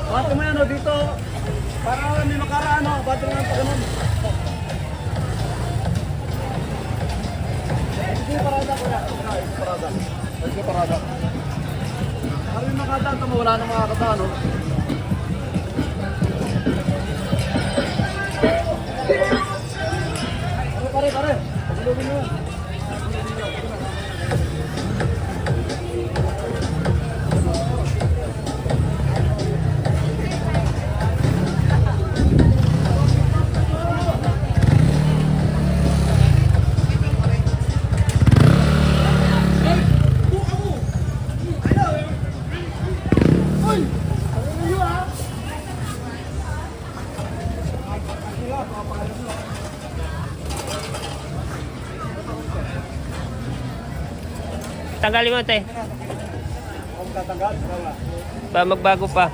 Bati mo yan o dito. Para may makaraan o. Bati mo yan pa ganun. Hindi parada ko yan. Parada. Hindi parada. Para may makadaan ito mo. Wala nang makakadaan o. Pare. Pagulungin mo yan. Tanggalin mo, te. Kung tatanggal, wala. Ba magbago pa.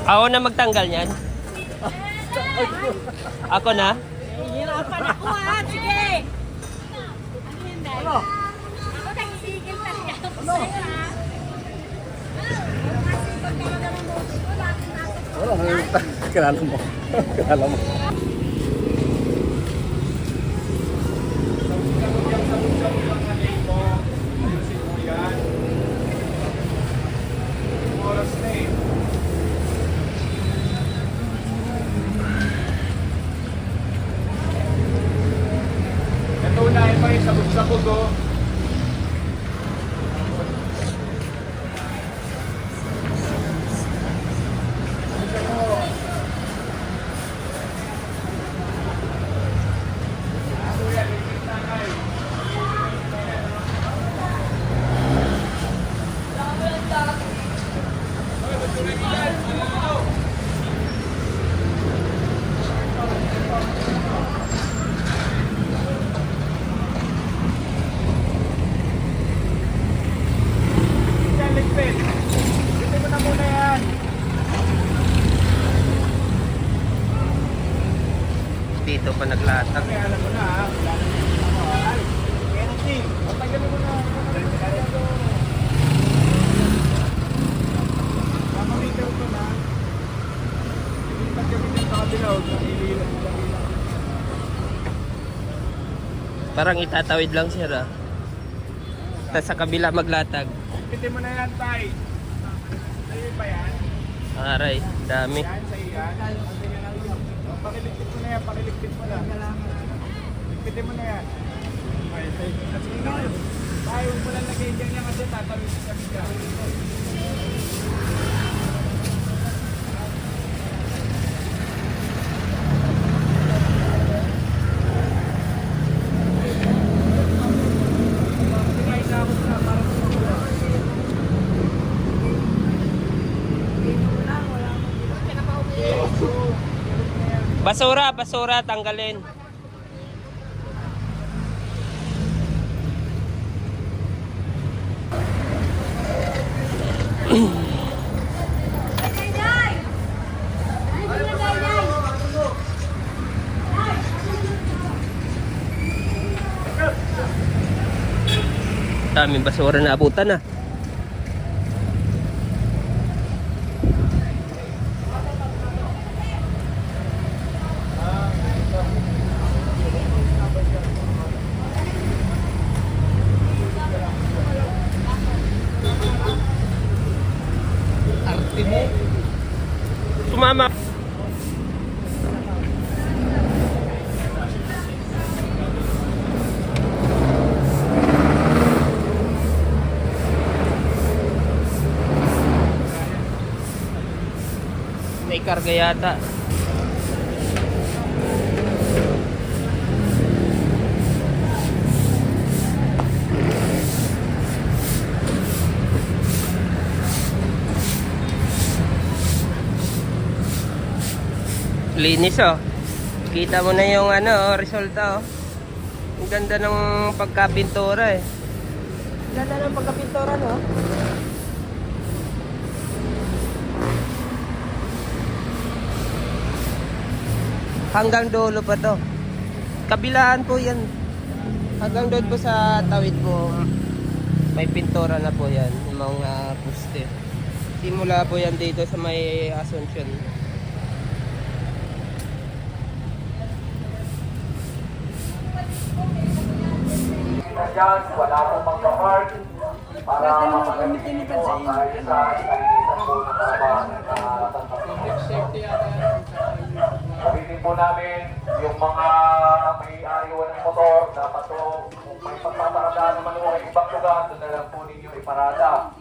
Ako na magtanggal niyan. Ako na? Hihirapan ako ha! Sige! Ano? Ako nagsigil talaga ako sa'yo ha! Wala, kilala mo. Kilala mo. Sabog-sabog o. Dito pa naglatag. Alam mo na ha. Anything. Patagalin mo na. Mamamitaw ko na. Hindi pagkamitin sa kabila. Parang itatawid lang siya ra. Tapos sa kabila maglatag. Pitin mo na yan, tay. Sa'yo ba yan? Aray, dami. Yan, sa'yo yan. Pakiligpit mo na yan, pakiligpit mo na. Ligpitin mo na yan. Okay, sige na. Tayo, huwag mo lang lagay dyan yan kasi tatawid sa kabila. Basura, tanggalin. Daming basura na abutan na. karga yata. Linis oh. Kita mo na yung ano, resulta oh. Ang ganda ng pagkapintura eh. Ang ganda ng pagkapintura no. Hanggang dulo pa to. Kabilaan po yan. Hanggang doon po sa tawid po. May pintura na po yan. Yung mga poste. Simula po yan dito sa may Asuncion. Diyan, wala pong magpa-park para mapagamitin po ang kaayusan, kalinisan po ng sabihin po namin, yung mga may-ari ng motor, dapat po, kung may pagpaparadaan naman po ay ibang lugar, doon na lang po ninyo iparada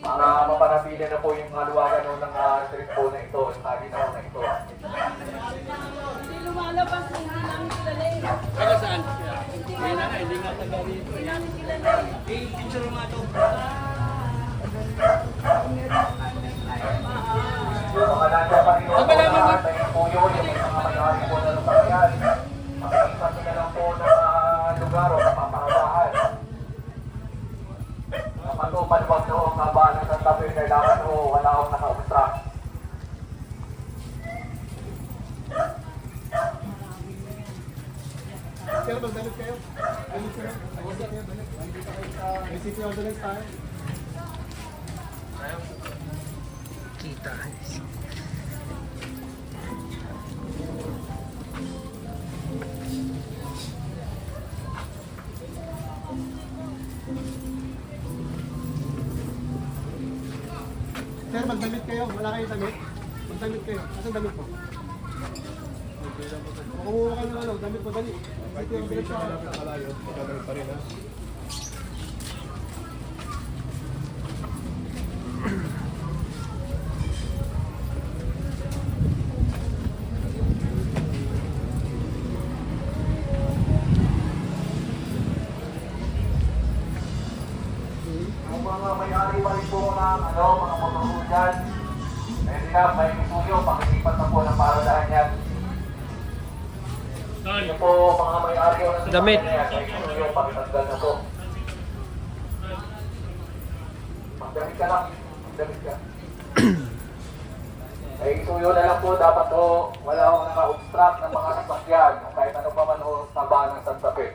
para mapanabili na po yung haluwagan ng street po na ito, yung kalinaw na ito. Hindi lumalabas, hindi namin kilala eh. Taga saan? Hindi na nga, hindi nga taga dito. Hindi namin kilala eh. Picture mo nga ito. Yung mga nasa pa rin po na may puyo, yung mga may-ari po na lupayan, makikita nyo na lang po ng lugar o napaparadahan. Kapatupad wag noong kabalan ng tabi, kailangan o wala akong naka-obstruct. Sir, magdalit kayo. Dalit kayo. Dalit kayo, dalit. Nandito kayo sa... May city ordinance tayo. Kita. Sir, magdalit kayo. Wala kayong damit. Magdalit kayo. Asan damit po? Kumuha ka ng ano, damit po, dali. City ordinance tayo. Nakalayo. Magdadamit pa rin ha. Yung mga may-ari pa rin po ng mga motor dyan, pwede na, may isuyo, pakisipan na po ng paradahan yan. Yung po, mga may-ari o ng Damit. may isuyo, pakitaggal na po. Magdamit ka lang, magdamit ka. May isuyo na lang po, dapat po, wala akong naka-obstruct ng mga sasakyan, kahit ano pa man o taba ng Santa Fe.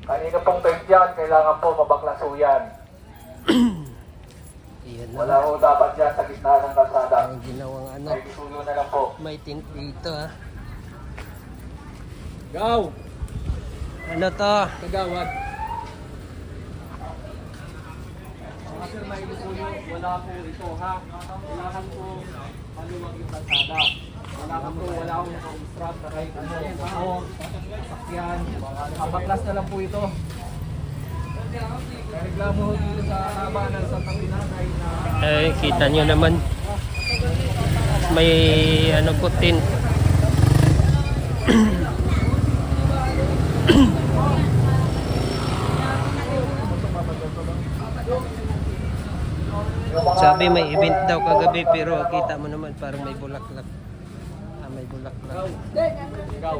Kanina pong peg dyan, kailangan po mabaklaso yan. Iyan na. Wala ho dapat dyan sa gitna ng kalsada. Ang ginawang ano. May isuyo na lang po. May tint dito ah. Gaw! Ano to? Kagawad. Mga sir, may isuyo. Wala po ito ha. Kailangan po maluwag yung kalsada. Wala ka po, wala akong naka-obstruct na kahit ano. Ako, sasakyan. Nakabaklas na lang po ito. May reklamo ho dito sa kabanan sa Tapinagay na Eh, kita nyo naman. May ano po tint. Sabi may event daw kagabi pero kita mo naman parang may bulaklak. Ah, may bulaklak. Gaw.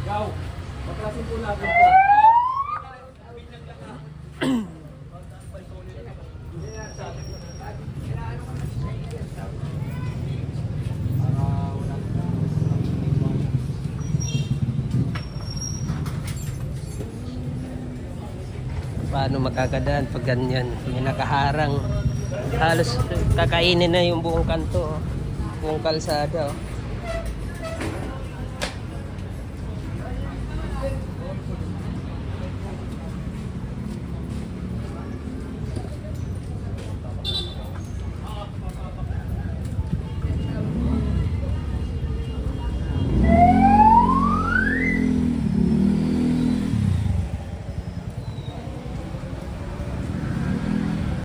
Gaw. Maklasin po natin po. Paano makakadaan pag ganyan? May nakaharang. Halos kakainin na yung buong kanto. Oh. Buong kalsada. Oh.